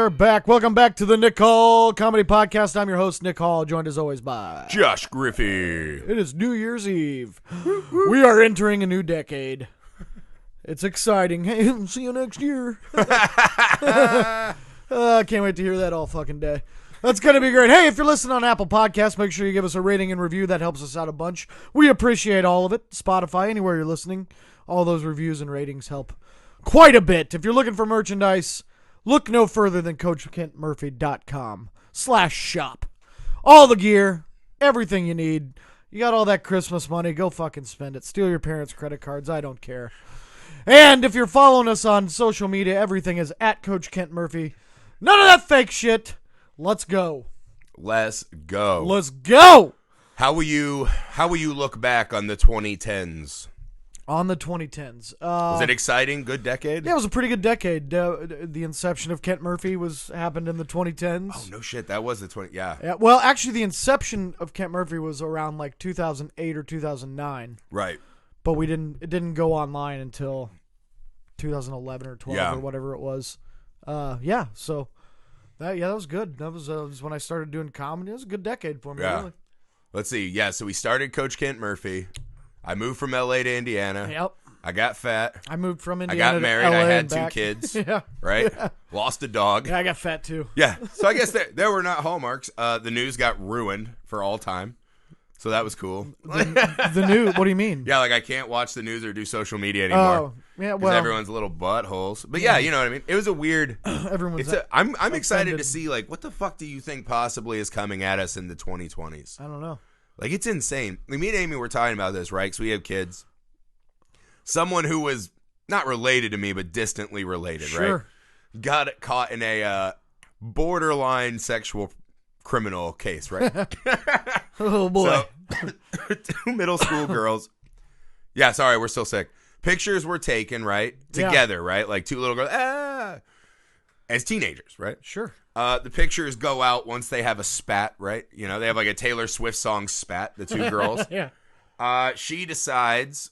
We're back. Welcome back to the Nick Hall Comedy Podcast. I'm your host, Nick Hall, joined as always by Josh Griffey. It is New Year's Eve. We are entering a new decade. It's exciting. Hey, see you next year. I can't wait to hear that all fucking day. That's going to be great. Hey, if you're listening on Apple Podcasts, make sure you give us a rating and review. That helps us out a bunch. We appreciate all of it. Spotify, anywhere you're listening, all those reviews and ratings help quite a bit. If you're looking for merchandise, look no further than CoachKentMurphy.com/shop. All the gear, everything you need. You got all that Christmas money, go fucking spend it. Steal your parents' credit cards, I don't care. And if you're following us on social media, everything is at Coach Kent Murphy. None of that fake shit. Let's go. Let's go. Let's go. How will you look back on the 2010s? On the 2010s. Was it exciting? Good decade? Yeah, it was a pretty good decade. The inception of Kent Murphy happened in the 2010s. Oh, no shit. That was the 20... Yeah. Well, actually, the inception of Kent Murphy was around like 2008 or 2009. Right. But it didn't go online until 2011 or 12 or whatever it was. So that was good. That was when I started doing comedy. It was a good decade for me, really. Let's see. Yeah, so we started Coach Kent Murphy. I moved from L.A. to Indiana. Yep. I got fat. I moved from Indiana I got married. to LA I had and 2 back. kids. Yeah. Right? Yeah. Lost a dog. Yeah, I got fat too. Yeah. So I guess there were not hallmarks. The news got ruined for all time. So that was cool. The news? What do you mean? Yeah, like I can't watch the news or do social media anymore. Oh, yeah, well. Because everyone's little buttholes. But yeah, you know what I mean? It was a weird... I'm excited to see, like, what the fuck do you think possibly is coming at us in the 2020s? I don't know. Like, it's insane. Like, me and Amy were talking about this, right? Because we have kids. Someone who was not related to me, but distantly related, right? Got caught in a borderline sexual criminal case, right? Oh, boy. So, 2 middle school girls. Yeah, sorry, we're still sick. Pictures were taken, right? Together, right? Like 2 little girls, as teenagers, right? Sure. The pictures go out once they have a spat, right? You know, they have like a Taylor Swift song spat, the 2 girls. Yeah. She decides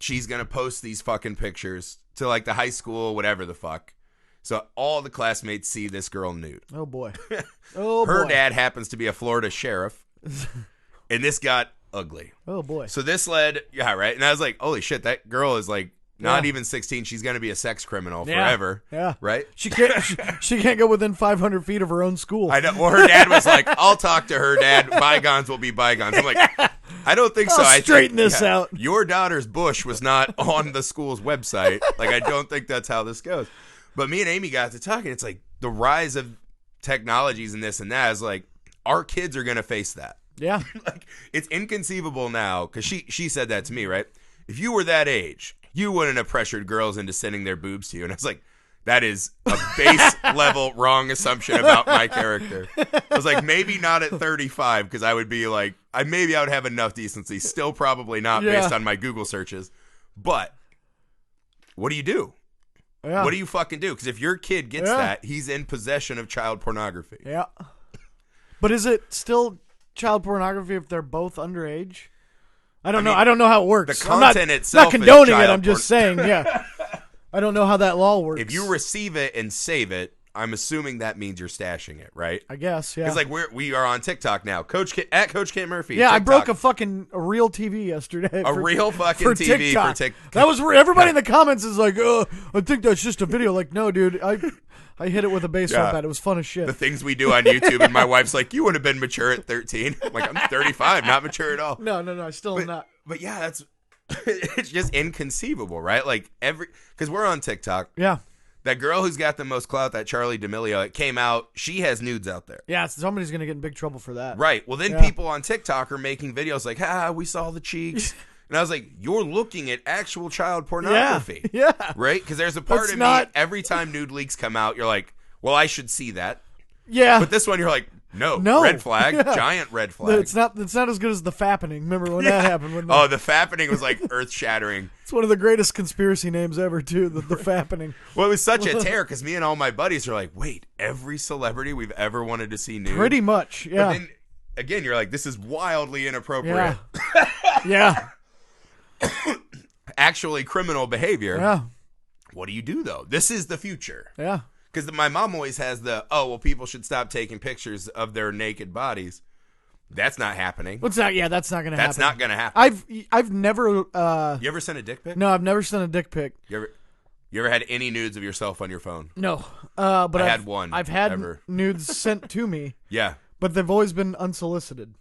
she's going to post these fucking pictures to like the high school, whatever the fuck. So all the classmates see this girl nude. Oh, boy. Her dad happens to be a Florida sheriff. And this got ugly. Oh, boy. So this led, right? And I was like, holy shit, that girl is like not even 16. She's going to be a sex criminal forever. Yeah. Right? She can't go within 500 feet of her own school. I know. Well, her dad was like, I'll talk to her dad. Bygones will be bygones. I'm like, I don't think so. I'll straighten this out. Your daughter's bush was not on the school's website. Like, I don't think that's how this goes. But me and Amy got to talking. It's like the rise of technologies and this and that is like, our kids are going to face that. Yeah. Like, it's inconceivable now, because she said that to me, right? If you were that age, you wouldn't have pressured girls into sending their boobs to you. And I was like, that is a base level wrong assumption about my character. I was like, maybe not at 35, because I would be like, I would have enough decency. Still probably not based on my Google searches. But what do you do? Yeah. What do you fucking do? Because if your kid gets that, he's in possession of child pornography. Yeah. But is it still child pornography if they're both underage? I don't know. I don't know how it works. The content itself not condoning it. I'm just saying, yeah. I don't know how that law works. If you receive it and save it, I'm assuming that means you're stashing it, right? I guess, yeah. Because like we are on TikTok now, at Coach Kent Murphy. Yeah, TikTok. I broke a real TV yesterday. A real fucking for TV TikTok. for TikTok. That was where everybody in the comments is like, "Oh, I think that's just a video." Like, no, dude, I hit it with a baseball bat. It was fun as shit. The things we do on YouTube, and my wife's like, "You would have been mature at 13." I'm like, I'm 35, not mature at all. No, I still am not. But yeah, it's just inconceivable, right? Like because we're on TikTok. Yeah. That girl who's got the most clout, that Charlie D'Amelio, it came out. She has nudes out there. Yeah, somebody's going to get in big trouble for that. Right. Well, then people on TikTok are making videos like, we saw the cheeks. And I was like, you're looking at actual child pornography. Yeah. Right? Because there's a part of me, every time nude leaks come out, you're like, well, I should see that. Yeah. But this one, you're like, no. Red flag. Yeah. Giant red flag. It's not as good as the fappening. Remember when that happened? The fappening was like earth-shattering. It's one of the greatest conspiracy names ever, too, the fappening. Well, it was such a tear because me and all my buddies are like, wait, every celebrity we've ever wanted to see nude? Pretty much, yeah. But then, again, you're like, this is wildly inappropriate. Yeah. Actually criminal behavior. Yeah. What do you do, though? This is the future. Yeah. Because my mom always has people should stop taking pictures of their naked bodies. That's not happening. That's not going to happen. That's not going to happen. I've never. You ever sent a dick pic? No, I've never sent a dick pic. You ever had any nudes of yourself on your phone? No. But I had one. I've had nudes sent to me. Yeah. But they've always been unsolicited.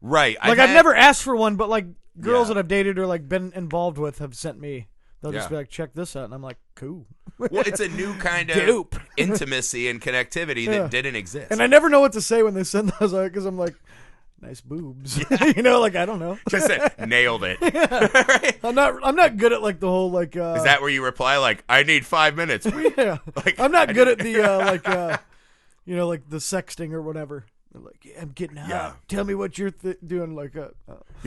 Right. Like, I've never asked for one, but, like, girls that I've dated or, like, been involved with have sent me. They'll just be like, check this out. And I'm like, cool. Well, it's a new kind of intimacy and connectivity that didn't exist. And I never know what to say when they send those out because I'm like, nice boobs. You know, like, I don't know. Just nailed it. Right? I'm not good at, like, the whole, like... Is that where you reply, like, I need 5 minutes? Yeah. Like, I'm not good at the, you know, like, the sexting or whatever. Like, yeah, I'm getting hot. Yeah. Tell me what you're doing. Like, you're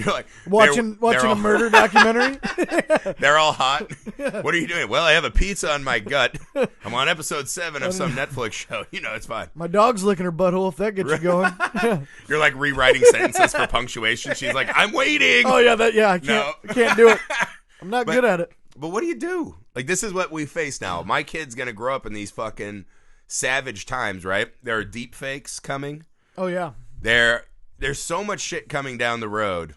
like watching a murder documentary. They're all hot. What are you doing? Well, I have a pizza on my gut. I'm on episode 7 of some Netflix show. You know, it's fine. My dog's licking her butthole. If that gets you going, you're like rewriting sentences for punctuation. She's like, I'm waiting. Oh yeah, I can't do it. I'm not good at it. But what do you do? Like, this is what we face now. My kid's gonna grow up in these fucking savage times, right? There are deep fakes coming. Oh, yeah. There's so much shit coming down the road,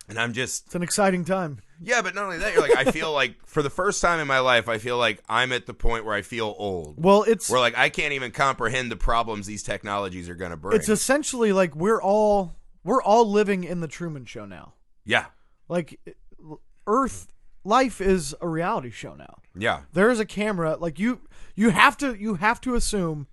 and it's an exciting time. Yeah, but not only that, you're like, I feel like, for the first time in my life, I feel like I'm at the point where I feel old. Well, where, like, I can't even comprehend the problems these technologies are going to bring. It's essentially like we're all living in the Truman Show now. Yeah. Like, life is a reality show now. Yeah. There is a camera. Like, you have to assume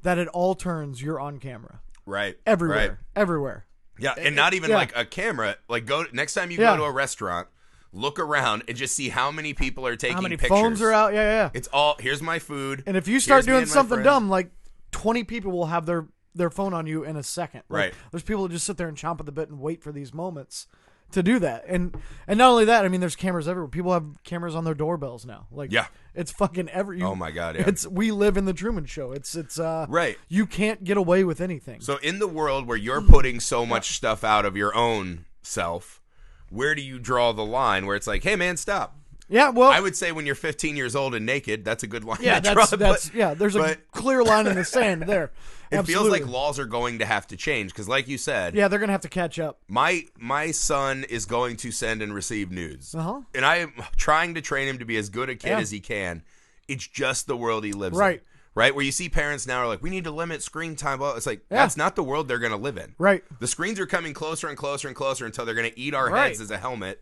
that at all turns you're on camera. Right. Everywhere. Yeah, and not even like a camera. Like, next time you go to a restaurant, look around and just see how many people are taking pictures. How many phones are out. Yeah. It's all, here's my food. And if you start doing something dumb, like 20 people will have their phone on you in a second. Like, right. There's people who just sit there and chomp at the bit and wait for these moments to do that. And not only that, I mean, there's cameras everywhere. People have cameras on their doorbells now. Like, it's fucking oh my God, yeah. We live in the Truman Show. It's right. You can't get away with anything. So in the world where you're putting so much stuff out of your own self, where do you draw the line where it's like, hey man, stop? Yeah, well, I would say when you're 15 years old and naked, that's a good line. Yeah, there's a clear line in the sand there. It feels like laws are going to have to change because, like you said, they're going to have to catch up. My son is going to send and receive nudes, and I am trying to train him to be as good a kid as he can. It's just the world he lives in, right? Where you see parents now are like, we need to limit screen time. Well, it's like that's not the world they're going to live in. Right. The screens are coming closer and closer and closer until they're going to eat our heads as a helmet.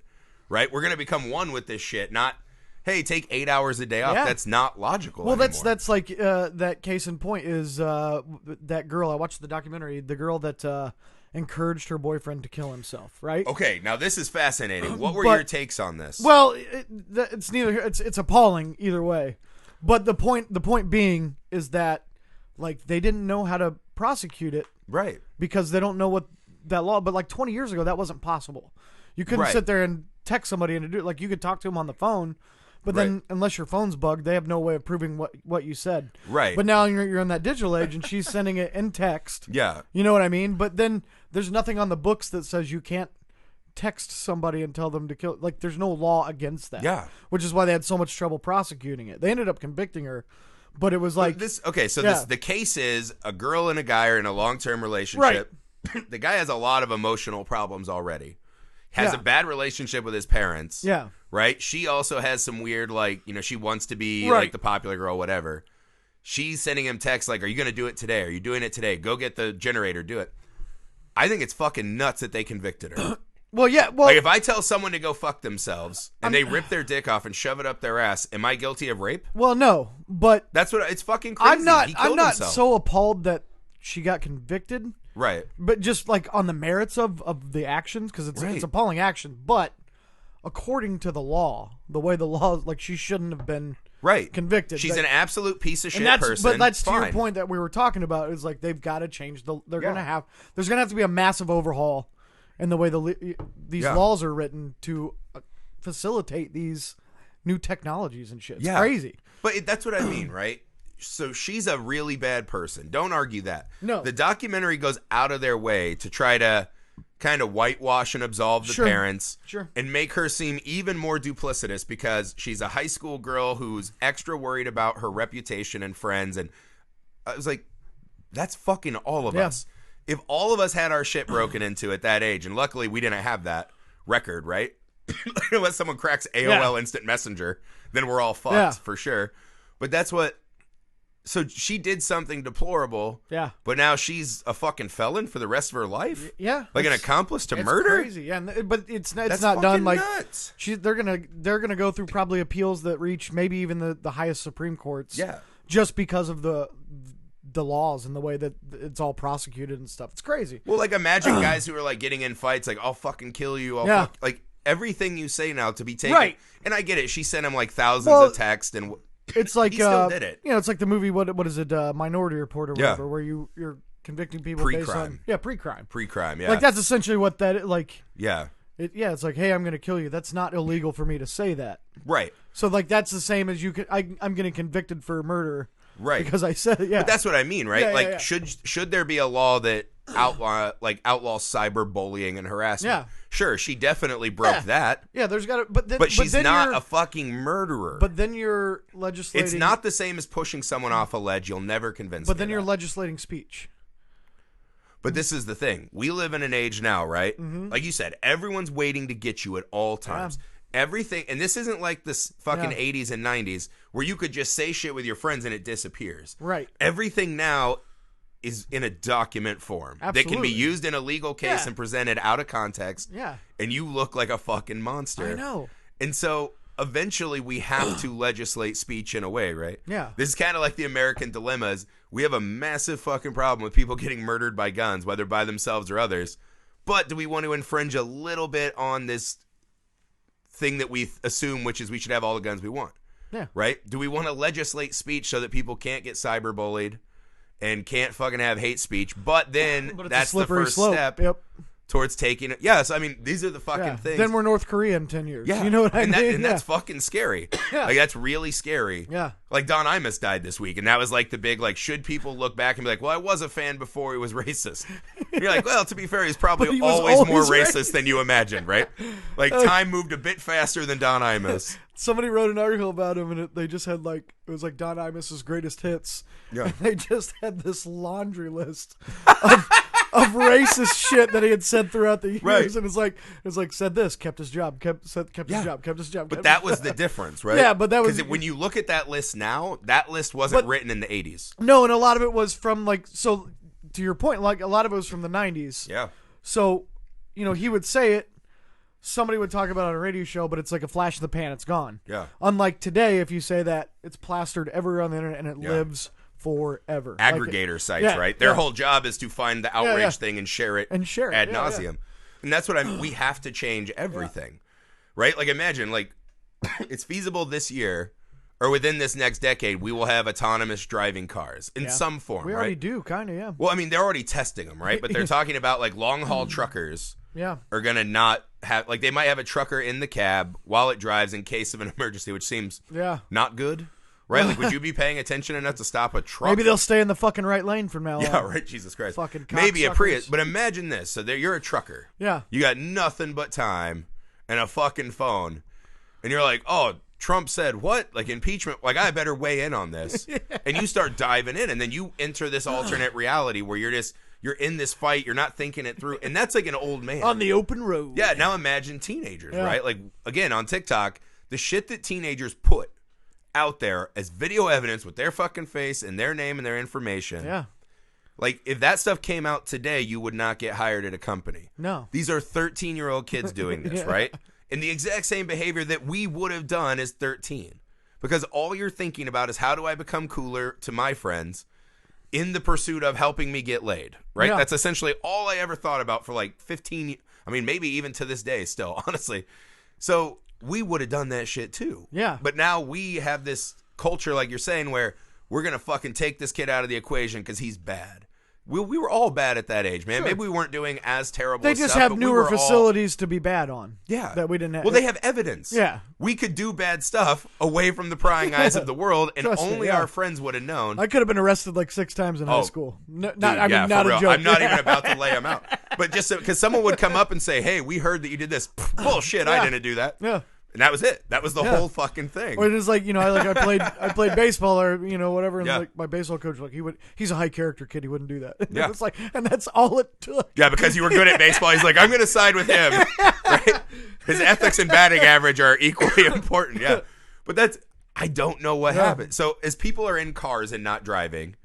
Right. We're going to become one with this shit. Not, hey, take 8 hours a day off. Yeah. That's not logical. Well, anymore. that's like that case in point is that girl. I watched the documentary. The girl that encouraged her boyfriend to kill himself. Right. Okay. Now this is fascinating. What were your takes on this? Well, it's neither. It's appalling either way. But the point being is that like they didn't know how to prosecute it. Right. Because they don't know what that law. But like 20 years ago, that wasn't possible. You couldn't sit there and text somebody and do it. Like you could talk to them on the phone, but then unless your phone's bugged, they have no way of proving what you said. Right. But now you're in that digital age, and she's sending it in text. Yeah. You know what I mean? But then there's nothing on the books that says you can't text somebody and tell them to kill. Like there's no law against that. Yeah. Which is why they had so much trouble prosecuting it. They ended up convicting her, but it was like this. Okay, so the case is a girl and a guy are in a long-term relationship. Right. The guy has a lot of emotional problems already. Has a bad relationship with his parents. Yeah. Right? She also has some weird, like, you know, she wants to be like the popular girl, whatever. She's sending him texts like, are you going to do it today? Are you doing it today? Go get the generator, do it. I think it's fucking nuts that they convicted her. Well, yeah. Well, like if I tell someone to go fuck themselves and they rip their dick off and shove it up their ass, am I guilty of rape? Well, no, but that's what it's fucking crazy. I'm not so appalled that she got convicted. Right. But just like on the merits of the actions, because it's appalling action. But according to the law, the way the law, like she shouldn't have been convicted. She's an absolute piece of shit person. But that's to your point that we were talking about is like they've got to change there's gonna have to be a massive overhaul in the way these laws are written to facilitate these new technologies and shit. It's crazy. But that's what I mean, right? So she's a really bad person. Don't argue that. No. The documentary goes out of their way to try to kind of whitewash and absolve the parents Sure. and make her seem even more duplicitous because she's a high school girl who's extra worried about her reputation and friends. And I was like, that's fucking all of us. If all of us had our shit broken into at that age, and luckily we didn't have that record, right? Unless someone cracks AOL Instant Messenger, then we're all fucked for sure. But that's what... So she did something deplorable, but now she's a fucking felon for the rest of her life? Yeah. Like an accomplice to murder? Crazy, yeah. But it's not fucking done like... nuts. They're gonna go through probably appeals that reach maybe even the highest Supreme Courts. Yeah. Just because of the laws and the way that it's all prosecuted and stuff. It's crazy. Well, like imagine guys who are like getting in fights like, I'll fucking kill you. Like everything you say now to be taken. Right. And I get it. She sent him like thousands of texts and... It's like he still did it. You know, it's like the movie. What is it? Minority Report or whatever, where you're convicting people based on pre-crime. Pre-crime, yeah. Like that's essentially what that like. Yeah. It's like, hey, I'm going to kill you. That's not illegal for me to say that. Right. So like that's the same as you could. I'm getting convicted for murder. Right. Because I said it. Yeah. But that's what I mean, right? Yeah, like should there be a law that outlaw cyberbullying and harassment? Yeah. Sure, she definitely broke that. Yeah, there's got to, but she's not a fucking murderer. But then you're legislating. It's not the same as pushing someone off a ledge. You'll never convince me. But then you're legislating speech. But this is the thing. We live in an age now, right? Mm-hmm. Like you said, everyone's waiting to get you at all times. Yeah. Everything, and this isn't like this fucking 80s and 90s where you could just say shit with your friends and it disappears. Right. Everything now is in a document form that can be used in a legal case and presented out of context. Yeah. And you look like a fucking monster. I know. And so eventually we have to legislate speech in a way, right? Yeah. This is kind of like the American dilemmas. We have a massive fucking problem with people getting murdered by guns, whether by themselves or others. But do we want to infringe a little bit on this thing that we assume, which is we should have all the guns we want? Yeah. Right? Do we want to legislate speech so that people can't get cyberbullied and can't fucking have hate speech? But then that's the first step towards taking it. Yes, I mean, these are the fucking things. Then we're North Korea in 10 years. Yeah. You know what I mean? And that's fucking scary. Like, that's really scary. Yeah. Like, Don Imus died this week, and that was like the big, like, should people look back and be like, well, I was a fan before he was racist? And you're like, well, to be fair, he's probably always more racist than you imagined, right? Like, time moved a bit faster than Don Imus. Somebody wrote an article about him, and they just had, like, it was like Don Imus's greatest hits. Yeah. And they just had this laundry list of racist shit that he had said throughout the years, right. And it's like said this, kept his job, kept his job. But that was the difference, right? Yeah, but that was because when you look at that list now, that list wasn't written in the 80s. No, and a lot of it was from like to your point, like a lot of it was from the 90s. Yeah. So, you know, he would say it. Somebody would talk about it on a radio show, but it's like a flash in the pan. It's gone. Yeah. Unlike today, if you say that, it's plastered everywhere on the internet and it lives forever. Aggregator sites, right? Their whole job is to find the outrage thing and share it ad nauseum. Yeah. And that's what we have to change everything, right? Like imagine, like it's feasible this year or within this next decade, we will have autonomous driving cars in some form, We already do, kind of, yeah. Well, I mean, they're already testing them, right? But they're talking about like long haul truckers are going to not have, like they might have a trucker in the cab while it drives in case of an emergency, which seems not good. Right? Like, would you be paying attention enough to stop a truck? Maybe they'll stay in the fucking right lane from now on. Yeah, right? Jesus Christ. Fucking maybe a Prius. But imagine this. So you're a trucker. Yeah. You got nothing but time and a fucking phone. And you're like, oh, Trump said what? Like impeachment. Like, I better weigh in on this. And you start diving in. And then you enter this alternate reality where you're in this fight. You're not thinking it through. And that's like an old man. On the open road. Yeah. Now imagine teenagers, right? Like, again, on TikTok, the shit that teenagers put out there as video evidence with their fucking face and their name and their information. Yeah. Like, if that stuff came out today, you would not get hired at a company. No. These are 13-year-old kids doing this, right? And the exact same behavior that we would have done as 13. Because all you're thinking about is how do I become cooler to my friends in the pursuit of helping me get laid, right? Yeah. That's essentially all I ever thought about for like 15, I mean, maybe even to this day still, honestly. So we would have done that shit too. Yeah. But now we have this culture, like you're saying, where we're going to fucking take this kid out of the equation because he's bad. We were all bad at that age, man. Sure. Maybe we weren't doing as terrible. They just stuff, have but newer we were facilities to be bad on. Yeah, that we didn't have. Well, they have evidence. Yeah, we could do bad stuff away from the prying eyes of the world, and Trust me, only yeah. our friends would have known. I could have been arrested like 6 times in high school. Dude, Not for a real. joke. I'm not even about to lay them out, but just because someone would come up and say, "Hey, we heard that you did this." Bullshit! I didn't do that. Yeah. And that was it. That was the whole fucking thing. Or it's like, I played baseball or whatever, and Yeah. like my baseball coach, like he's a high character kid, he wouldn't do that. Yeah. It's like, and that's all it took. Yeah, because you were good at baseball. He's like, I'm going to side with him. Right? His ethics and batting average are equally important. Yeah. But I don't know what happened. So as people are in cars and not driving,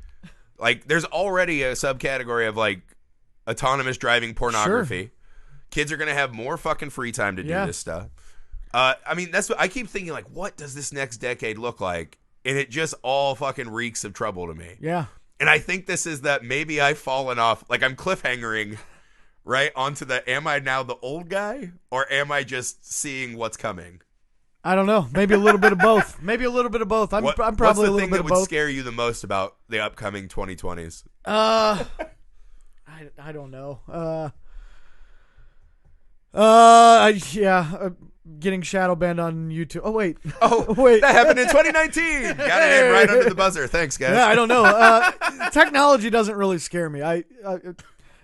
like there's already a subcategory of like autonomous driving pornography. Sure. Kids are going to have more fucking free time to do this stuff. I mean, that's what I keep thinking, like, what does this next decade look like? And it just all fucking reeks of trouble to me. Yeah. And I think this is that maybe I've fallen off, like I'm cliffhangering right onto am I now the old guy or am I just seeing what's coming? I don't know. Maybe a little bit of both. Maybe a little bit of both. I'm What's probably the a little thing bit that of would both. scare you the most about the upcoming 2020s? I don't know. Getting shadow banned on YouTube. Oh wait. Wait. That happened in 2019. Got it in right under the buzzer. Thanks, guys. Yeah, I don't know. Technology doesn't really scare me.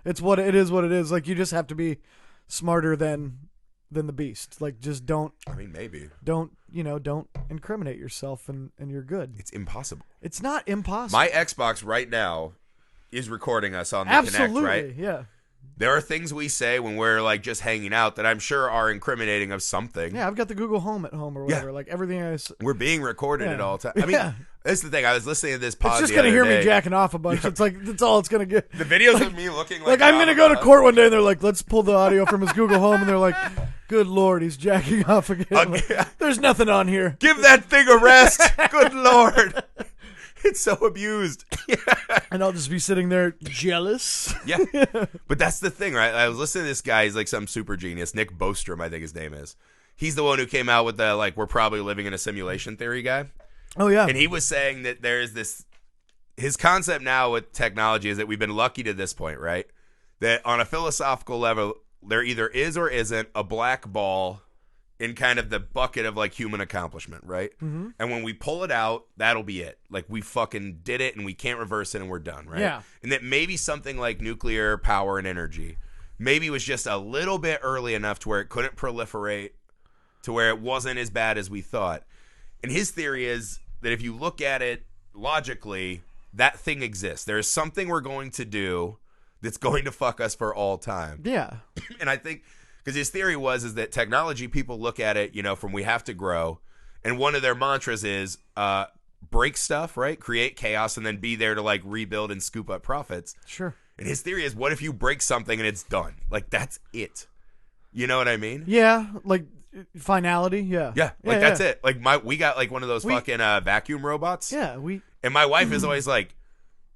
It's what it is. What it is. Like you just have to be smarter than the beast. Like just don't. I mean, maybe. Don't incriminate yourself, and you're good. It's impossible. It's not impossible. My Xbox right now is recording us on the Absolutely, Kinect, right? Yeah. There are things we say when we're like just hanging out that I'm sure are incriminating of something. Yeah, I've got the Google Home at home or whatever. Yeah. Like everything I say. We're being recorded at all times. I mean, that's the thing. I was listening to this pod. It's just the gonna other hear day. me jacking off a bunch. It's like that's all it's gonna get. The videos of me looking like I'm gonna go to court one day and they're like, let's pull the audio from his Google Home, and they're like, good Lord, he's jacking off again. Like, there's nothing on here. Give that thing a rest. Good Lord. It's so abused. And I'll just be sitting there jealous. Yeah. But that's the thing, right? I was listening to this guy. He's like some super genius. Nick Bostrom, I think his name is. He's the one who came out with the, like, we're probably living in a simulation theory guy. Oh, yeah. And he was saying that there's this, his concept now with technology is that we've been lucky to this point, right? That on a philosophical level, there either is or isn't a black ball in kind of the bucket of like human accomplishment, right? Mm-hmm. And when we pull it out, that'll be it. Like we fucking did it and we can't reverse it and we're done, right? Yeah. And that maybe something like nuclear power and energy maybe was just a little bit early enough to where it couldn't proliferate, to where it wasn't as bad as we thought. And his theory is that if you look at it logically, that thing exists. There is something we're going to do that's going to fuck us for all time. Yeah. And I think, because his theory is that technology, people look at it, from we have to grow. And one of their mantras is break stuff, right? Create chaos and then be there to like rebuild and scoop up profits. Sure. And his theory is, what if you break something and it's done? Like that's it. You know what I mean? Yeah. Like finality. Yeah. Yeah. Like that's it. Like we got like one of those fucking vacuum robots. Yeah. And my wife is always like,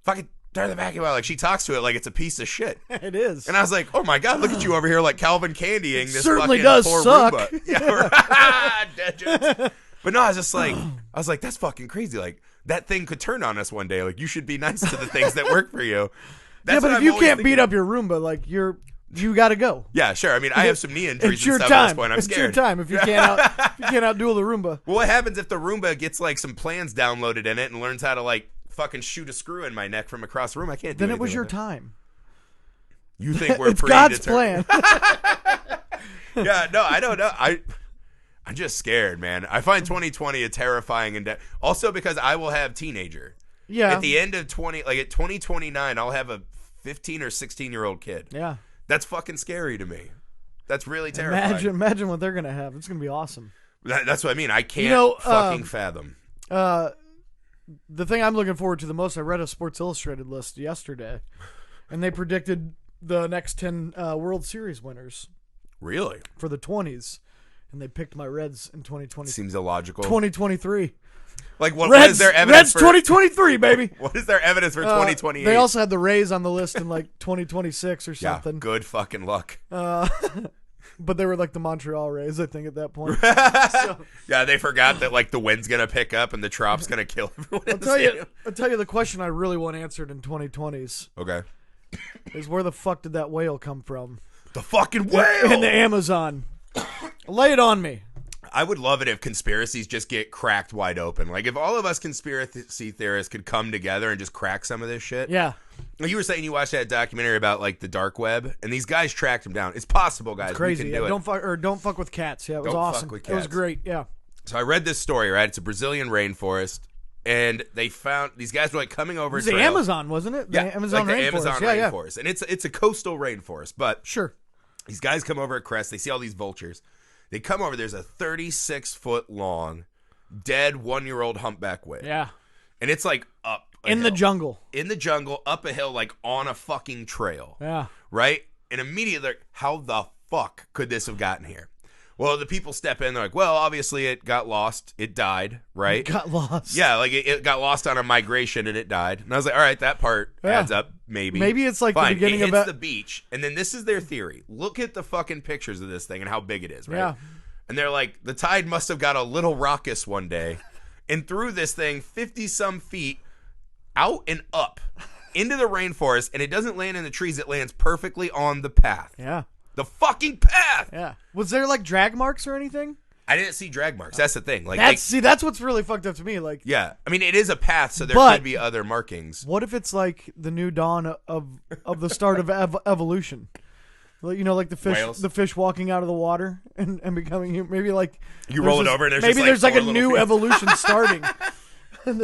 fucking turn the vacuum out. Like she talks to it like it's a piece of shit. It is. And I was like, oh my God, look at you over here like Calvin Candying this certainly fucking does poor suck. Roomba. Yeah, digits. But no, I was like, that's fucking crazy. Like that thing could turn on us one day. Like you should be nice to the things that work for you. That's but what if I'm you always can't thinking. beat up your Roomba, like you got to go. Yeah, sure. I mean, I have some knee injuries It's and your stuff time. at this point. I'm it's scared. your time if you can't outduel the Roomba. Well, what happens if the Roomba gets like some plans downloaded in it and learns how to like fucking shoot a screw in my neck from across the room? I can't do Then it anything was your with time. You think we're It's God's predetermined? plan. Yeah, no, I don't know. I'm just scared, man. I find 2020 a terrifying and also because I will have teenager. Yeah. At the end of at 2029, I'll have a 15 or 16-year-old kid. Yeah. That's fucking scary to me. That's really terrifying. Imagine what they're gonna have. It's gonna be awesome. That's what I mean. I can't fucking fathom. The thing I'm looking forward to the most, I read a Sports Illustrated list yesterday, and they predicted the next 10 World Series winners. Really? For the 20s, and they picked my Reds in 2020. Seems illogical. 2023. Like what is Reds, their evidence Reds for 2023, baby. What is their evidence for 2028? They also had the Rays on the list in like 2026 or something. Yeah, good fucking luck. But they were like the Montreal Rays, I think, at that point. Yeah, they forgot that like the wind's gonna pick up and the trop's gonna kill everyone. I'll tell you the question I really want answered in 2020's. Okay. is where the fuck did that whale come from? The fucking whale! In the Amazon. Lay it on me. I would love it if conspiracies just get cracked wide open. Like, if all of us conspiracy theorists could come together and just crack some of this shit. Yeah. You were saying you watched that documentary about, like, the dark web, and these guys tracked him down. It's possible, guys. It's crazy. We can do it. Don't fuck with cats. Yeah, it was Don't awesome. fuck with It was cats. great. Yeah. So I read this story, right? It's a Brazilian rainforest, and they found these guys were like coming over. It was the Amazon, wasn't it? The Amazon like the rainforest. Amazon rainforest, and it's a coastal rainforest. But Sure. these guys come over at crest. They see all these vultures. They come over. There's a 36-foot long, dead 1-year-old humpback whale. Yeah. And it's like up a In the hill. jungle. In the jungle, up a hill, like on a fucking trail. Yeah. Right? And immediately, they're like, how the fuck could this have gotten here? Well, the people step in. They're like, well, obviously it got lost. It died, right? It got lost. Yeah, like it got lost on a migration and it died. And I was like, all right, that part adds up, maybe. Maybe it's like Fine. the beginning it of hits the beach. And then this is their theory. Look at the fucking pictures of this thing and how big it is, right? Yeah. And they're like, the tide must have got a little raucous one day and threw this thing 50-some feet out and up into the rainforest. And it doesn't land in the trees. It lands perfectly on the path. Yeah. The fucking path. Yeah. Was there like drag marks or anything? I didn't see drag marks. That's the thing. Like, that's what's really fucked up to me. Like, yeah. I mean, it is a path, so there But- could be other markings. what if it's like the new dawn of the start of evolution? Like, you know, like Whales? the fish walking out of the water and becoming human. Maybe like You roll it over and there's maybe just, like, there's like a four new little feet. evolution starting. And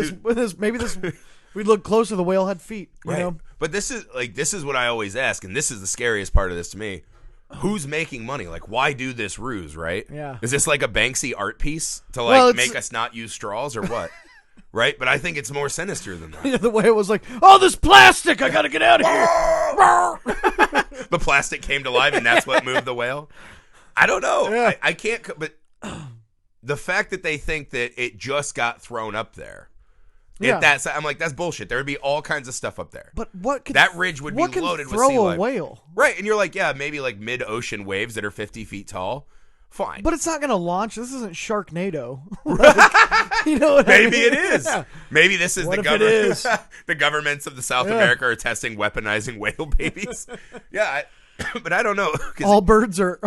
we'd look closer. The whale had feet. You know? But this is what I always ask, and this is the scariest part of this to me. Who's making money? Like, why do this ruse, right? Yeah. Is this like a Banksy art piece to make us not use straws or what? Right? But I think it's more sinister than that. Yeah, the way it was like, oh, this plastic! I gotta get out of here. The plastic came to life, and that's what moved the whale. I don't know. Yeah. I can't. But the fact that they think that it just got thrown up there. Yeah. I'm like, that's bullshit. There would be all kinds of stuff up there. But what could That ridge would be what can loaded with throw sea a life. whale? Right, and you're like, yeah, maybe like mid-ocean waves that are 50 feet tall. Fine. But it's not gonna launch. This isn't Sharknado. Like, you know what I Maybe mean? it is. Yeah. Maybe this is What the if it government. is? The governments of the South Yeah. America are testing weaponizing whale babies. Yeah, but I don't know. 'Cause All birds are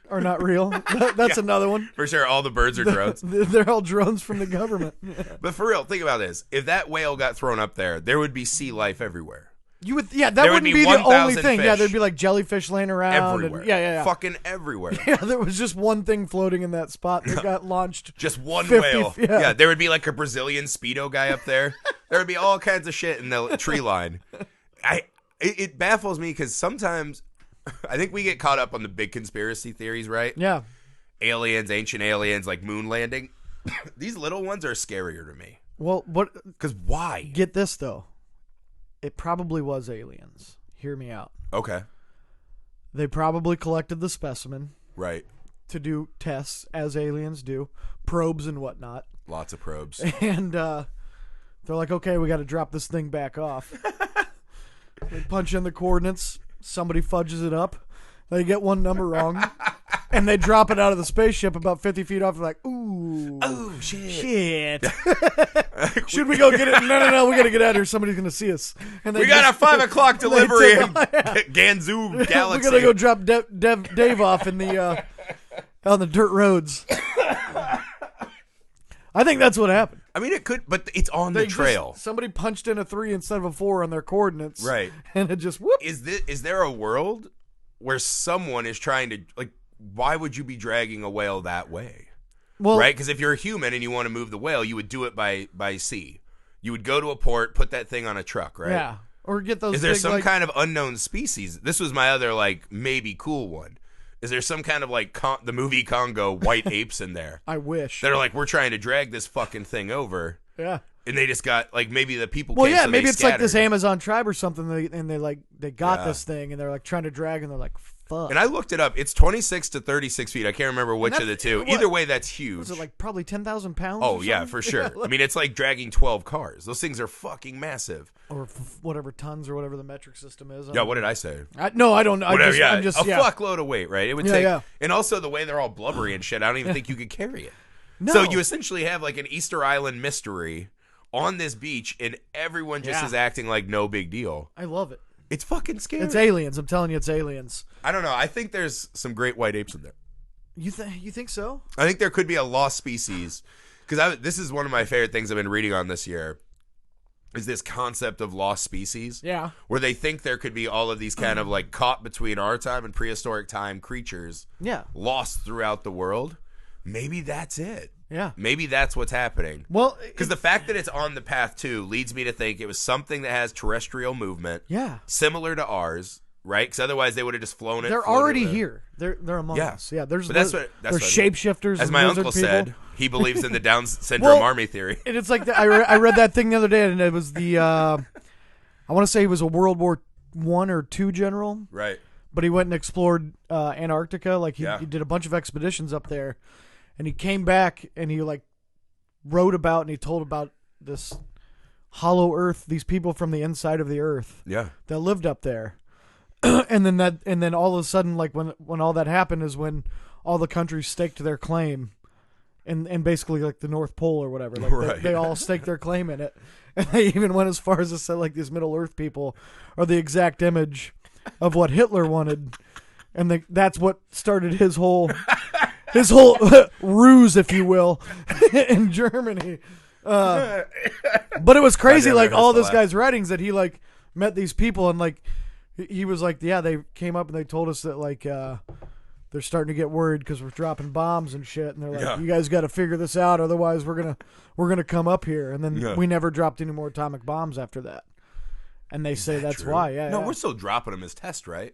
not real. That's another one. for sure, all the birds are drones. They're all drones from the government. But for real, think about this. If that whale got thrown up there would be sea life everywhere. You would, that There would wouldn't be be the only 1,000 thing. Yeah, fish. there'd be like jellyfish laying around. Everywhere. And, yeah. Fucking everywhere. Yeah, there was just one thing floating in that spot that got launched. Just one 50 whale. yeah. There would be like a Brazilian Speedo guy up there. There would be all kinds of shit in the tree line. It baffles me because sometimes I think we get caught up on the big conspiracy theories, right? Yeah. Aliens, ancient aliens, like moon landing. These little ones are scarier to me. Well, what? Because why? Get this though. It probably was aliens. Hear me out. Okay. They probably collected the specimen Right. to do tests, as aliens do, probes and whatnot. Lots of probes. And they're like, okay, we got to drop this thing back off. They punch in the coordinates. Somebody fudges it up. They get one number wrong. And they drop it out of the spaceship about 50 feet off. They're like, ooh. Oh, shit. Shit. Should we go get it? No. We got to get out of here. Somebody's going to see us. And they We got a 5 o'clock delivery in took- Ganzhou we Galaxy. got to go drop Dave off in the on the dirt roads. I think that's what happened. I mean, it could, but it's on the They trail. just- somebody punched in a 3 instead of a 4 on their coordinates. Right. And it just, whoop. Is there a world where someone is trying to, like, why would you be dragging a whale that way? Well, Right? Because if you're a human and you want to move the whale, you would do it by sea. You would go to a port, put that thing on a truck, right? yeah. Or get those Is there big, some like, kind of unknown species? This was my other, like, maybe cool one. Is there some kind of, like, the movie Congo white apes in there I wish. that are like, we're trying to drag this fucking thing over? Yeah. And they just got, like, maybe the people Well, came, yeah, so maybe they it's like this scattered. Amazon tribe or something, and they got Yeah. this thing, and they're like trying to drag, and they're like, fuck. And I looked it up. It's 26 to 36 feet. I can't remember which of the two. what- Either way, that's huge. Was it like probably 10,000 pounds? Oh, or yeah, something? for sure. Yeah, I mean, it's like dragging 12 cars. Those things are fucking massive. or whatever tons or whatever the metric system is. Yeah, what did I say? No, I don't know. Whatever, I'm just, a yeah. fuckload of weight, right? It would Yeah, take, yeah. and also the way they're all blubbery and shit. I don't even think you could carry it. No. So you essentially have like an Easter Island mystery on this beach, and everyone just Yeah. is acting like no big deal. I love it. It's fucking scary. It's aliens. I'm telling you, it's aliens. I don't know. I think there's some great white apes in there. You think so? I think there could be a lost species. Because this is one of my favorite things I've been reading on this year. Is this concept of lost species. Yeah. Where they think there could be all of these kind of like caught between our time and prehistoric time creatures. Yeah. Lost throughout the world. Maybe that's it. Yeah. Maybe that's what's happening. Well, because the fact that it's on the path too leads me to think it was something that has terrestrial movement. Yeah. Similar to ours, right? Because otherwise they would have just flown it. They're already here. They're among us. Yeah. There's that's shapeshifters. As my uncle said, he believes in the Down syndrome army theory. And it's like I read that thing the other day, and it was the I want to say he was a World War I or II general, right? But he went and explored Antarctica. Like he did a bunch of expeditions up there. And he came back and he like wrote about and he told about this hollow earth, these people from the inside of the earth that lived up there. and then all of a sudden, like when all that happened is when all the countries staked their claim and basically like the North Pole or whatever. Like they all staked their claim in it. And they even went as far as to say like these Middle Earth people are the exact image of what Hitler wanted. And that's what started his whole ruse, if you will, in Germany. But it was crazy, like all this guy's writings that he like met these people and like he was like, yeah, they came up and they told us that like they're starting to get worried because we're dropping bombs and shit, and they're like, you guys got to figure this out, otherwise we're gonna come up here. And then we never dropped any more atomic bombs after that. And they say that's true? Why. Yeah. No, we're still dropping them as test, right?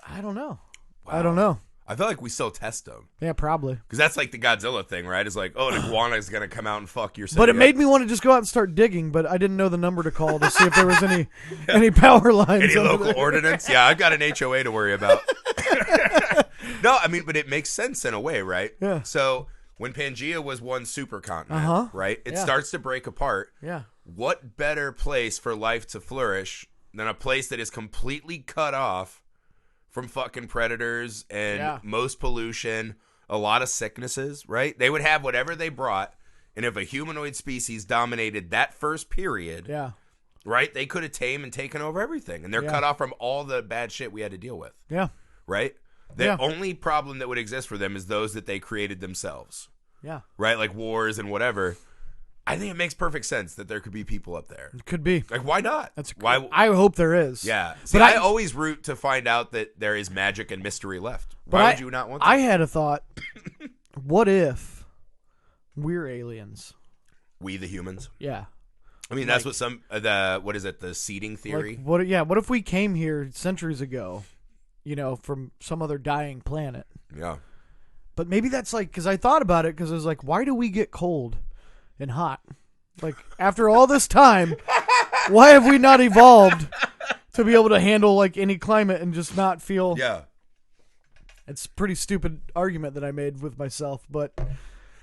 I don't know. Wow. I don't know. I feel like we still test them. Yeah, probably. Because that's like the Godzilla thing, right? It's like, oh, an iguana is going to come out and fuck your city. But it made me want to just go out and start digging, but I didn't know the number to call to see if there was any power lines. Any local ordinance? Yeah, I've got an HOA to worry about. No, I mean, but it makes sense in a way, right? Yeah. So when Pangea was one supercontinent, right? It starts to break apart. Yeah. What better place for life to flourish than a place that is completely cut off from fucking predators and most pollution, a lot of sicknesses, right? They would have whatever they brought, and if a humanoid species dominated that first period, right, they could have tamed and taken over everything, and they're cut off from all the bad shit we had to deal with. Yeah. Right? The only problem that would exist for them is those that they created themselves. Yeah. Right? Like wars and whatever. I think it makes perfect sense that there could be people up there. It could be. Like, why not? Why? I hope there is. Yeah. See, but I always root to find out that there is magic and mystery left. Why would you not want that? I had a thought. What if we're aliens? We the humans? Yeah. I mean, that's what what is it, the seeding theory? Like, what if we came here centuries ago, from some other dying planet? Yeah. But maybe that's like, because I thought about it, because I was like, why do we get cold and hot? Like, after all this time, why have we not evolved to be able to handle like any climate and just not feel? Yeah. It's a pretty stupid argument that I made with myself, but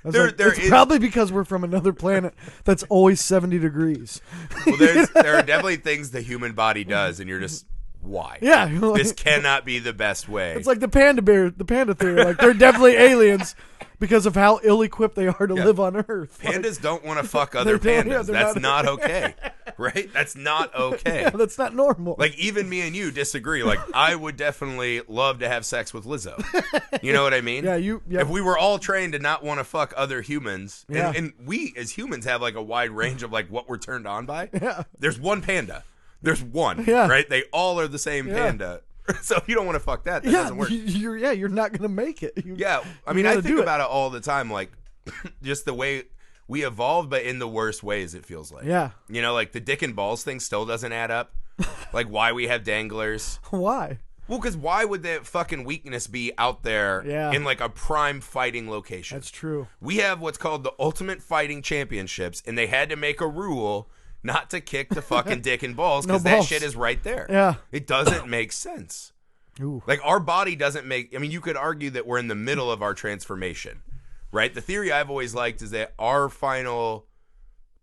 it's probably because we're from another planet that's always 70 degrees. Well, there are definitely things the human body does, and you're just, why? Yeah. This cannot be the best way. It's like the panda theory. Like, they're definitely aliens because of how ill-equipped they are to live on Earth. Pandas don't want to fuck other pandas. That's not okay. Right? That's not okay. Yeah, that's not normal. Like, even me and you disagree. Like, I would definitely love to have sex with Lizzo. You know what I mean? Yeah, If we were all trained to not want to fuck other humans, and we as humans have like a wide range of like what we're turned on by. Yeah. There's one panda. There's one. Yeah. Right? They all are the same panda. So if you don't want to fuck that doesn't work. You're not going to make it. I mean, I think about it all the time, like just the way we evolved, but in the worst ways, it feels like. Yeah. Like the dick and balls thing still doesn't add up. Like why we have danglers. Why? Well, because why would that fucking weakness be out there in like a prime fighting location? That's true. We have what's called the Ultimate Fighting Championships, and they had to make a rule not to kick the fucking dick and balls because that shit is right there. Yeah. It doesn't make sense. Ooh. Like our body doesn't make, I mean, you could argue that we're in the middle of our transformation, right? The theory I've always liked is that our final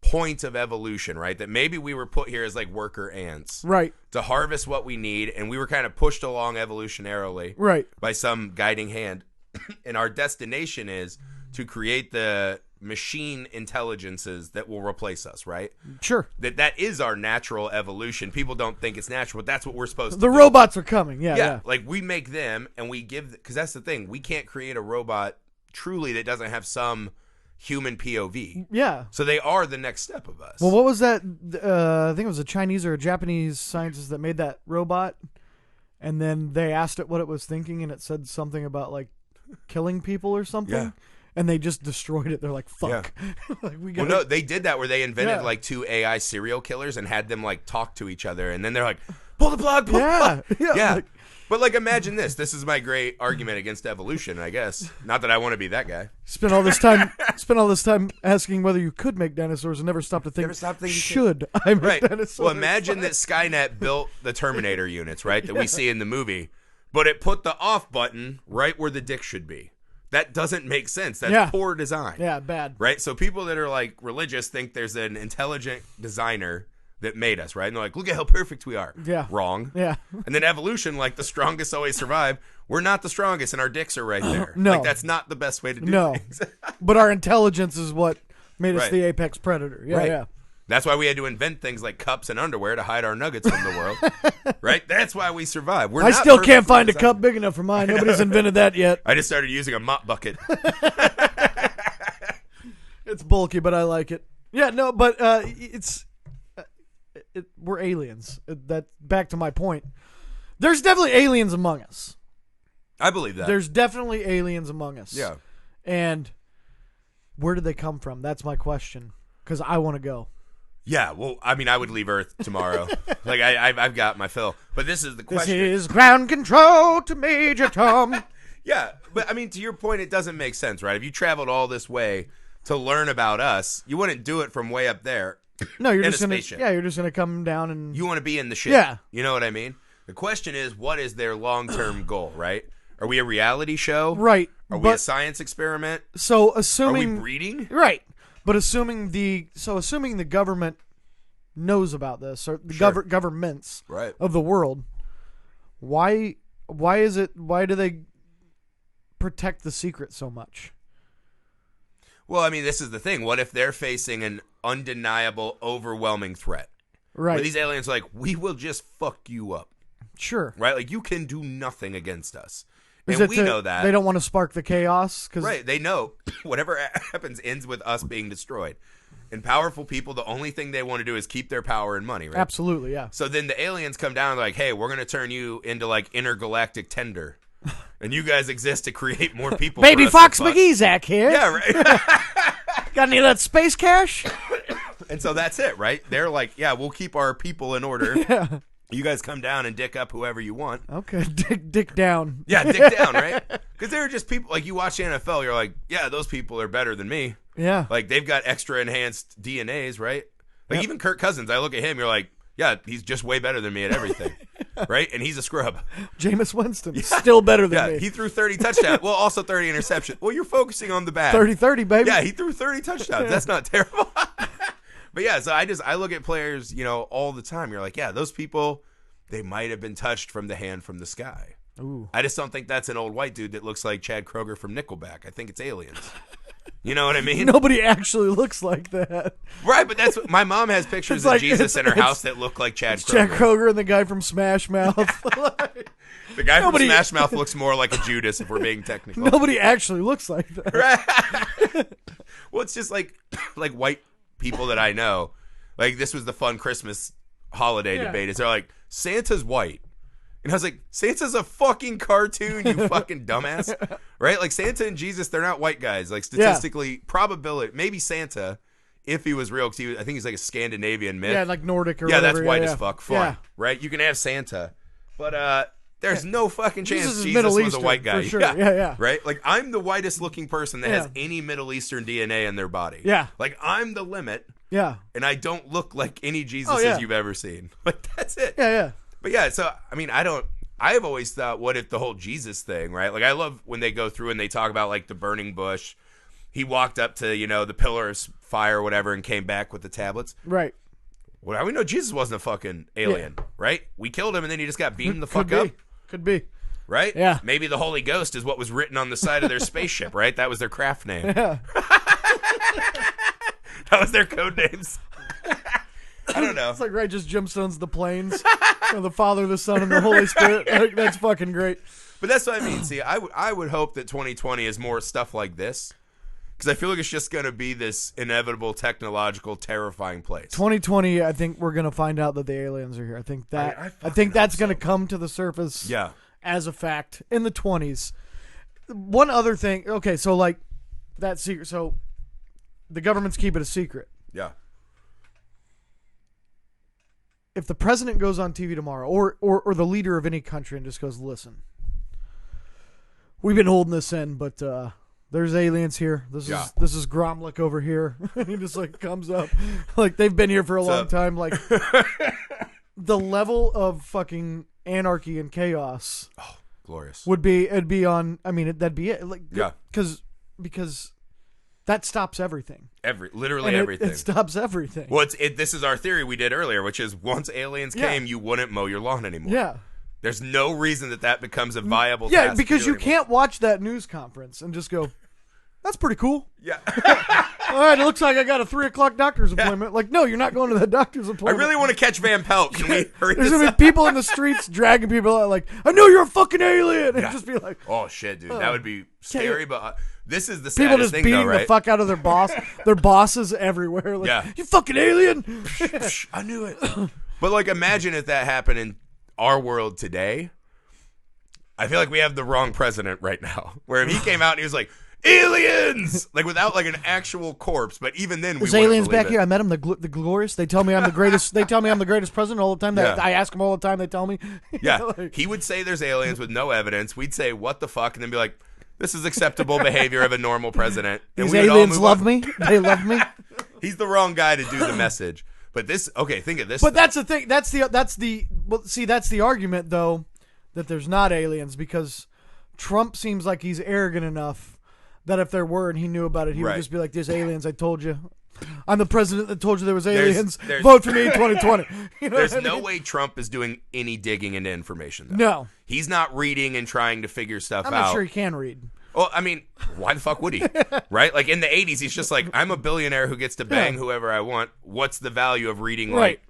point of evolution, right? That maybe we were put here as like worker ants. Right. To harvest what we need, and we were kind of pushed along evolutionarily. Right. By some guiding hand. And our destination is to create the machine intelligences that will replace us, right? Sure. That is our natural evolution. People don't think it's natural, but that's what we're supposed to The do. robots are coming. Yeah. Like we make them and we give, because that's the thing. We can't create a robot truly that doesn't have some human POV. Yeah. So they are the next step of us. Well, what was that? I think it was a Chinese or a Japanese scientist that made that robot, and then they asked it what it was thinking, and it said something about like killing people or something. Yeah. And they just destroyed it. They're like, "Fuck." Like, Well, no, they did that where they invented like 2 AI serial killers and had them like talk to each other, and then they're like, "Pull the plug, pull the plug." Yeah. Like, But like, imagine this. This is my great argument against evolution, I guess. Not that I want to be that guy. spent all this time asking whether you could make dinosaurs and never stopped to think. Never stopped thinking, should I make dinosaurs? Well, imagine that Skynet built the Terminator units, right, that we see in the movie, but it put the off button right where the dick should be. That doesn't make sense. That's poor design. Yeah, bad. Right? So people that are like religious think there's an intelligent designer that made us, right? And they're like, look at how perfect we are. Yeah. Wrong. Yeah. And then evolution, like the strongest always survive. We're not the strongest, and our dicks are right there. No. Like that's not the best way to do things. But our intelligence is what made us Right. the apex predator. Yeah, Right. yeah. That's why we had to invent things like cups and underwear to hide our nuggets from the world. Right? That's why we survive. I still can't find a cup big enough for mine. Nobody's invented that yet. I just started using a mop bucket. It's bulky, but I like it. Yeah, no, but we're aliens. That back to my point. There's definitely aliens among us. I believe that. There's definitely aliens among us. Yeah. And where did they come from? That's my question. Because I want to go. Yeah, well, I mean, I would leave Earth tomorrow. Like, I've got my fill. But this is the question. This is ground control to Major Tom. Yeah, but I mean, to your point, it doesn't make sense, right? If you traveled all this way to learn about us, you wouldn't do it from way up there. No, you're in just a gonna. spaceship. Yeah, you're just gonna come down and. You want to be in the ship. Yeah. You know what I mean? The question is, what is their long-term goal, right? Are we a reality show? Right. Are we a science experiment? So Are assuming. we breeding? Right. But assuming the government knows about this, or the governments Right. of the world, why do they protect the secret so much? Well, I mean, this is the thing. What if they're facing an undeniable, overwhelming threat? Right. Where these aliens are like, we will just fuck you up. Sure. Right? Like, you can do nothing against us. Is And it we know that. they don't want to spark the chaos? Right. They know whatever happens ends with us being destroyed. And powerful people, the only thing they want to do is keep their power and money, right? Absolutely, yeah. So then the aliens come down and they're like, hey, we're going to turn you into like intergalactic tender. And you guys exist to create more people. Baby for us Fox to fuck. McGeezack here. Yeah, right. Got any of that space cash? And so that's it, right? They're like, yeah, we'll keep our people in order. Yeah. You guys come down and dick up whoever you want. Okay, dick down. Yeah, dick down, right? Because there are just people, like you watch the NFL, you're like, yeah, those people are better than me. Yeah. Like they've got extra enhanced DNAs, right? Like even Kirk Cousins, I look at him, you're like, yeah, he's just way better than me at everything. Right? And he's a scrub. Jameis Winston, still better than me. He threw 30 touchdowns. Well, also 30 interceptions. Well, you're focusing on the bad. 30-30, baby. Yeah, he threw 30 touchdowns. That's not terrible. But yeah, so I look at players, all the time. You're like, yeah, those people, they might have been touched from the hand from the sky. Ooh. I just don't think that's an old white dude that looks like Chad Kroger from Nickelback. I think it's aliens. You know what I mean? Nobody actually looks like that. Right, but that's what my mom has pictures of Jesus in her house that look like Chad Kroger. Chad Kroger and the guy from Smash Mouth. The guy from Smash Mouth looks more like a Judas if we're being technical. Nobody actually looks like that. Right. Well, it's just like white people that I know. Like this was the fun Christmas holiday debate. Is they're like, Santa's white. And I was like, Santa's a fucking cartoon, you fucking dumbass. Right? Like Santa and Jesus, they're not white guys. Like statistically, probability, maybe Santa, if he was real, because I think he's like a Scandinavian myth. Yeah, like Nordic or whatever. Yeah, that's white as fuck. Fine. Yeah. Right? You can have Santa. But there's no fucking chance Jesus is Jesus Middle was a Eastern, white guy. for sure. Yeah. Right? Like I'm the whitest looking person that has Yeah. any Middle Eastern DNA in their body. Yeah. Like I'm the limit. Yeah. And I don't look like any Jesuses you've ever seen. Like that's it. Yeah. But yeah, so I mean, I've always thought, what if the whole Jesus thing, right? Like I love when they go through and they talk about like the burning bush. He walked up to, the pillar of fire or whatever and came back with the tablets. Right. Well, we know Jesus wasn't a fucking alien, right? We killed him and then he just got beamed the fuck up. Could be. Right? Yeah. Maybe the Holy Ghost is what was written on the side of their spaceship, right? That was their craft name. Yeah. That was their code names. I don't know. It's like just gemstones, the planes, the Father, the Son, and the Holy Spirit. Like, that's fucking great. But that's what I mean. See, I would hope that 2020 is more stuff like this. Because I feel like it's just going to be this inevitable, technological, terrifying place. 2020, I think we're going to find out that the aliens are here. I think that's going to come to the surface as a fact in the 20s. One other thing. Okay, so like that secret. So the government's keeping it a secret. Yeah. If the president goes on TV tomorrow or the leader of any country and just goes, listen, we've been holding this in, but there's aliens here. This is Gromlich over here. He just like comes up. Like they've been here for a long time. Like the level of fucking anarchy and chaos. Oh, glorious. It'd be on, I mean, that'd be it. Like, yeah. Because that stops everything. Literally everything. It stops everything. Well, this is our theory we did earlier, which is once aliens came, you wouldn't mow your lawn anymore. Yeah. There's no reason that becomes a viable task. Yeah, because you can't watch that news conference and just go, that's pretty cool. Yeah. All right, it looks like I got a 3:00 doctor's appointment. Like, no, you're not going to the doctor's appointment. I really want to catch Van Pelt. Can we hurry There's this going to up? be people in the streets dragging people out like, I know you're a fucking alien. And just be like, oh, shit, dude. That would be scary, but this is the people saddest just thing, beating though, right? the fuck out of their boss. Their bosses everywhere. Like, you fucking alien. I knew it. But, like, imagine if that happened in our world today. I feel like we have the wrong president right now. Where if he came out and he was like, aliens! Like, without, like, an actual corpse. But even then, there's aliens back here. I met them, the glorious. They tell me I'm the greatest. They tell me I'm the greatest president all the time. I ask them all the time. They tell me. Yeah. He would say there's aliens with no evidence. We'd say, what the fuck? And then be like, this is acceptable behavior of a normal president. And these aliens love me. They love me. He's the wrong guy to do the message. But this, okay, think of this. But that's the thing. That's the argument, though, that there's not aliens, because Trump seems like he's arrogant enough that if there were and he knew about it, he would just be like, there's aliens. I told you. I'm the president that told you there was aliens. Vote for me in 2020. You know there's no way Trump is doing any digging into information, though. No. He's not reading and trying to figure stuff out. I'm not sure he can read. Well, I mean, why the fuck would he? Right? Like, in the 80s, he's just like, I'm a billionaire who gets to bang whoever I want. What's the value of reading, like,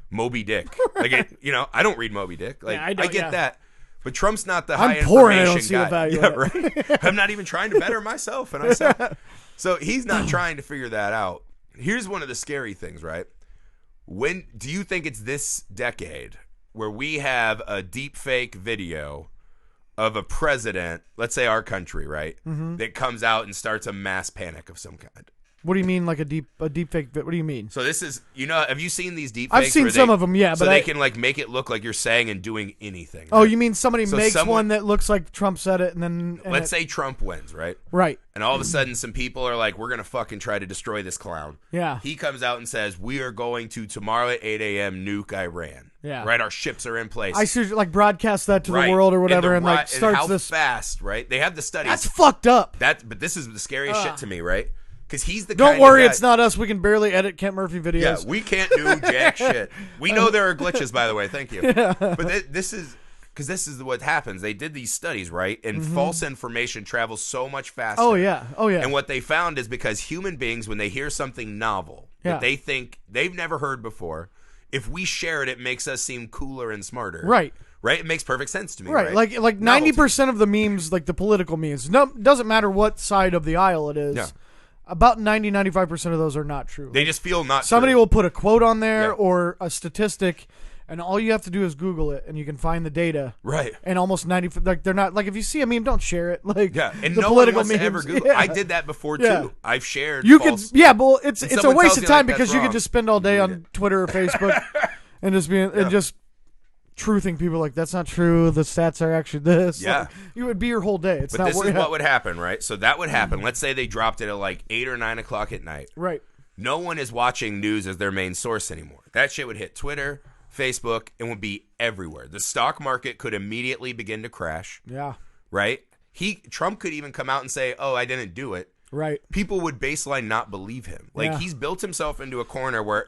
Moby Dick? Like, I don't read Moby Dick. Like, I get that. But Trump's not the high information poor and I don't see guy. The value right. I'm not even trying to better myself, and I said so. He's not trying to figure that out. Here's one of the scary things, right? When do you think it's this decade where we have a deep fake video of a president, let's say our country, right, that comes out and starts a mass panic of some kind? What do you mean, like a deep fake? What do you mean? So this is, have you seen these deep fakes? I've seen some of them, yeah. So but they can like make it look like you're saying and doing anything. Oh, you mean somebody makes one that looks like Trump said it, and then let's say Trump wins, right? Right. And all of a sudden, some people are like, "We're gonna fucking try to destroy this clown." Yeah. He comes out and says, "We are going to tomorrow at 8 a.m. nuke Iran." Yeah. Right. Our ships are in place. I should like broadcast that to the world or whatever, and like starts and this fast, right? They have the studies. That's fucked up. But this is the scariest shit to me, right? Because he's the Don't kind worry, of guy, it's not us. We can barely edit Kent Murphy videos. Yeah, we can't do jack shit. We know there are glitches, by the way. Thank you. Yeah. But this is what happens. They did these studies, right? And false information travels so much faster. Oh yeah. And what they found is because human beings, when they hear something novel that they think they've never heard before, if we share it, it makes us seem cooler and smarter. Right. Right? It makes perfect sense to me. Right. Like 90% of the memes, like the political memes, doesn't matter what side of the aisle it is. Yeah. About 95% of those are not true. They just feel not Somebody true. will put a quote on there or a statistic, and all you have to do is Google it, and you can find the data. Right. And almost 90, like they're not, like if you see a meme, don't share it. Like and the no political one wants memes. to ever Google. I did that before too. I've shared. False, well, it's a waste of time because you could just spend all day on Twitter or Facebook and just and just truthing people like that's not true. The stats are actually this. Yeah, like, you would be your whole day. It's but not. This is what would happen, right? So that would happen. Let's say they dropped it at like 8 or 9 o'clock at night. Right. No one is watching news as their main source anymore. That shit would hit Twitter, Facebook, and would be everywhere. The stock market could immediately begin to crash. Yeah. Right. Trump could even come out and say, "Oh, I didn't do it." Right. People would baseline not believe him. Like he's built himself into a corner where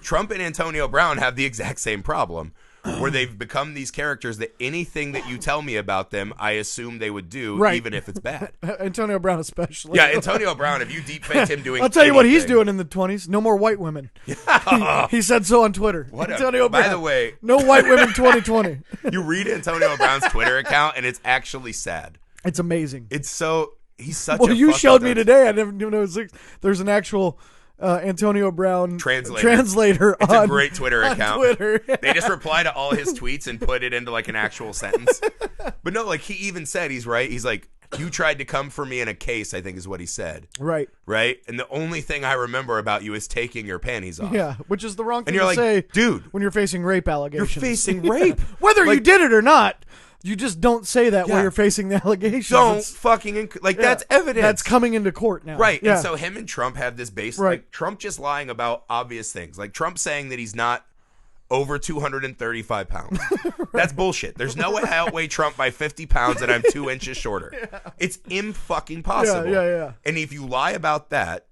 Trump and Antonio Brown have the exact same problem. where they've become these characters that anything that you tell me about them, I assume they would do, Right. even if it's bad. Antonio Brown especially. Yeah, Antonio Brown, if you deep faked him doing I'll tell you what he's anything- doing in the 20s. No more white women. He said so on Twitter. Antonio Brown. By the way, no white women 2020. you read Antonio Brown's Twitter account, and it's actually sad. It's amazing. It's so... He's such Well, a you fuck showed up me dude. today. I didn't even know there's an actual Antonio Brown translator It's on, a great Twitter on account. Twitter. They just reply to all his tweets and put it into like an actual sentence. But no, like he even said, he's right. He's like, you tried to come for me in a case, I think is what he said. Right. Right? And the only thing I remember about you is taking your panties off. Yeah, which is the wrong thing And you're to like, say, dude, when you're facing rape you're allegations. facing rape. Whether you Like, did it or not, you just don't say that Yeah. while you're facing the allegations. don't It's- fucking, yeah, that's evidence. That's coming into court now. Right. Yeah. And so him and Trump have this base. Right. Like Trump just lying about obvious things. Like Trump saying that he's not over 235 pounds. That's bullshit. There's no way I outweigh Trump by 50 pounds and I'm 2 inches shorter. It's imfucking possible. Yeah. And if you lie about that,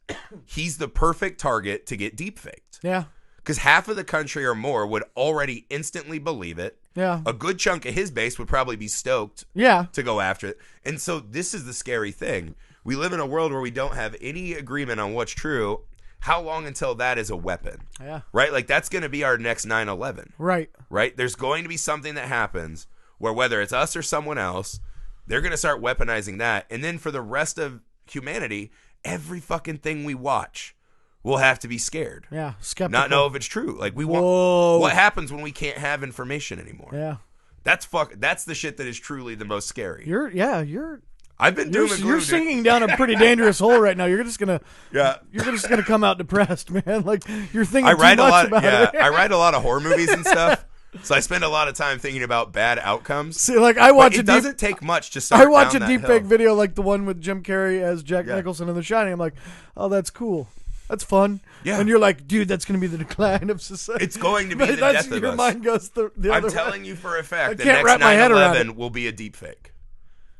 he's the perfect target to get deep faked. Yeah. Because half of the country or more would already instantly believe it. Yeah. A good chunk of his base would probably be stoked Yeah. to go after it. And so this is the scary thing. We live in a world where we don't have any agreement on what's true. How long until that is a weapon? Yeah. Right? Like that's going to be our next 9/11. Right. Right? There's going to be something that happens where whether it's us or someone else, they're going to start weaponizing that. And then for the rest of humanity, every fucking thing we watch will have to be scared. Yeah. Skeptical. Not know if it's true. Like we Whoa. want what happens when we can't have information anymore. Yeah. That's the shit that is truly the most scary. You're I've been doom and gloom. you're dude. sinking down a pretty dangerous hole right now. You're just gonna Yeah. You're just gonna come out depressed, man. Like you're thinking I too write a much lot. about Yeah, it. I write a lot of horror movies and stuff. So I spend a lot of time thinking about bad outcomes. See, like I watch But it doesn't take much to start. I watch a down deep that fake hill. video like the one with Jim Carrey as Jack Yeah. Nicholson in The Shining. I'm like, oh, that's cool. That's fun. Yeah. And you're like, dude, that's going to be the decline of society. It's going to be the That's- death of your us. mind goes the I'm other telling way. you for a fact, the can't next wrap my head around 9/11 will be a deep fake.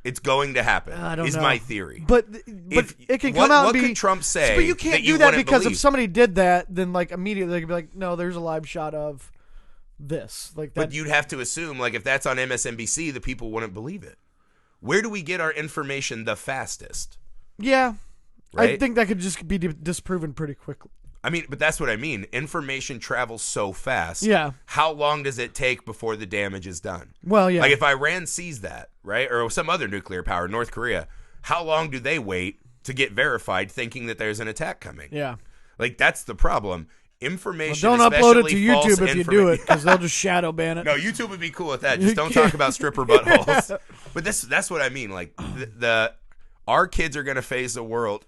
It's going to happen. I don't is know. my theory. But If- it can what- come out what and be. could Trump say But you can't that you do that wouldn't because believe? if somebody did that, then like immediately they could be like, no, there's a live shot of this. Like that. But you'd have to assume, like, if that's on MSNBC, the people wouldn't believe it. Where do we get our information the fastest? Yeah. I Right? think that could just be disproven pretty quickly. I mean, but that's what I mean. Information travels so fast. Yeah. How long does it take before the damage is done? Well, yeah. Like if Iran sees that, right, or some other nuclear power, North Korea, how long do they wait to get verified thinking that there's an attack coming? Yeah. Like that's the problem. Information. Don't upload it to especially false YouTube if you do it because they'll just shadow ban it. No, YouTube would be cool with that. Just don't talk about stripper buttholes. But that's what I mean. Like our kids are going to face a world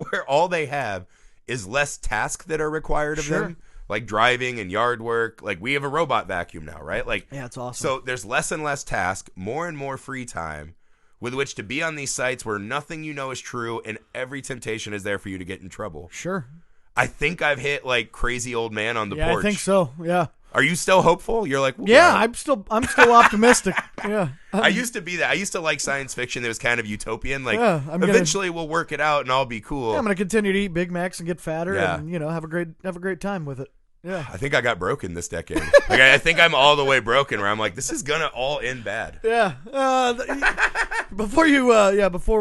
where all they have is less tasks that are required of them, like driving and yard work. Like we have a robot vacuum now, right? Like Yeah, it's awesome. So there's less and less task, more and more free time with which to be on these sites where nothing you know is true and every temptation is there for you to get in trouble. Sure. I think I've hit like crazy old man on the Yeah, porch. I think so. Yeah. Are you still hopeful? You're like, Yeah, I'm still optimistic. Yeah. I used to be that. I used to like science fiction that was kind of utopian. Like, Yeah, I'm gonna- eventually we'll work it out and I'll be cool. Yeah, I'm going to continue to eat Big Macs and get fatter Yeah. and, have a great time with it. Yeah. I think I got broken this decade. Like, I think I'm all the way broken where I'm like, this is going to all end bad. Yeah. Before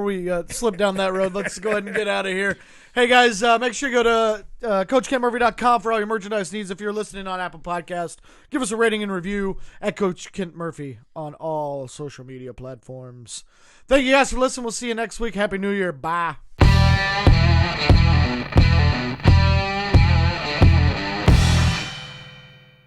we slip down that road, let's go ahead and get out of here. Hey, guys, make sure you go to CoachKentMurphy.com for all your merchandise needs. If you're listening on Apple Podcast, give us a rating and review at Coach Kent Murphy on all social media platforms. Thank you guys for listening. We'll see you next week. Happy New Year. Bye.